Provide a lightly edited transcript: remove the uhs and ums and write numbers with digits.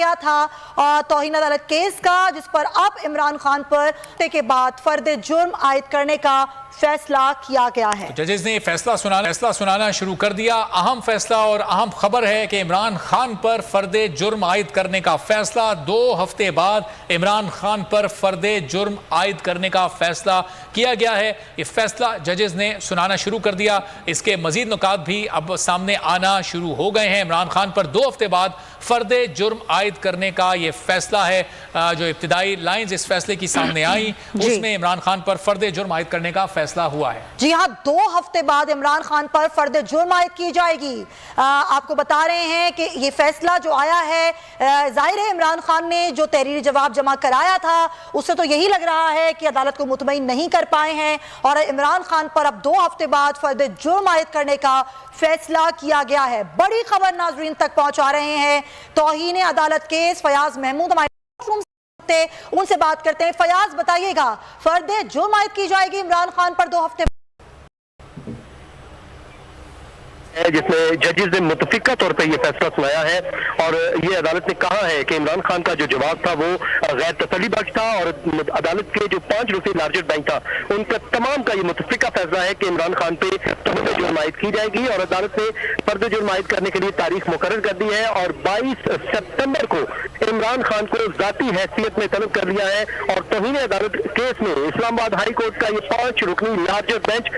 گیا تھا توہین عدالت کیس کا، جس پر اب عمران خان پر کے بعد فرد جرم عائد کرنے کا فیصلہ کیا گیا ہے۔ ججز نے فیصلہ سنانا شروع کر دیا۔ اہم فیصلہ اور اہم خبر ہے کہ عمران خان پر فرد جرم عائد کرنے کا فیصلہ 2 ہفتے بعد عمران خان پر فرد جرم عائد کرنے کا فیصلہ کیا گیا ہے۔ یہ فیصلہ ججز نے سنانا شروع کر دیا۔ اس کے مزید نکات بھی اب سامنے آنا شروع ہو گئے ہیں۔ عمران خان پر 2 ہفتے بعد فرد جرم عائد کرنے کا یہ فیصلہ ہے۔ جو ابتدائی لائنز اس فیصلے کی سامنے آئیں اس میں عمران خان پر فرد جرم عائد کرنے کا فیصلہ ہوا ہے۔ جی ہاں، 2 ہفتے بعد عمران خان پر فرد جرم عائد کی جائے گی۔ آپ کو بتا رہے ہیں کہ یہ فیصلہ جو آیا ہے، ظاہر ہے عمران خان نے جو تحریری جواب جمع کرایا تھا اس سے تو یہی لگ رہا ہے کہ عدالت کو مطمئن نہیں کر پائے ہیں، اور عمران خان پر اب 2 ہفتے بعد فرد جرم عائد کرنے کا فیصلہ کیا گیا ہے۔ بڑی خبر ناظرین تک پہنچا رہے ہیں، توہین عدالت کیس، فیاض محمود ہمارے ان سے بات کرتے ہیں۔ فیاض بتائیے گا، فرد جرم عائد کی جائے گی عمران خان پر 2 ہفتے جس میں ججز نے متفقہ طور پہ یہ فیصلہ سنایا ہے، اور یہ عدالت نے کہا ہے کہ عمران خان کا جو جواب تھا وہ غیر تسلی بخش تھا، اور عدالت کے جو 5 رکن لارجر بینچ تھا ان کا تمام کا یہ متفقہ فیصلہ ہے کہ عمران خان پہ فرد جرم عائد کی جائے گی، اور عدالت نے فرد جرم عائد کرنے کے لیے تاریخ مقرر کر دی ہے، اور 22 ستمبر کو عمران خان کو ذاتی حیثیت میں طلب کر لیا ہے، اور توہین عدالت کیس میں اسلام آباد ہائی کورٹ کا یہ 5 رکنی لارجر بینچ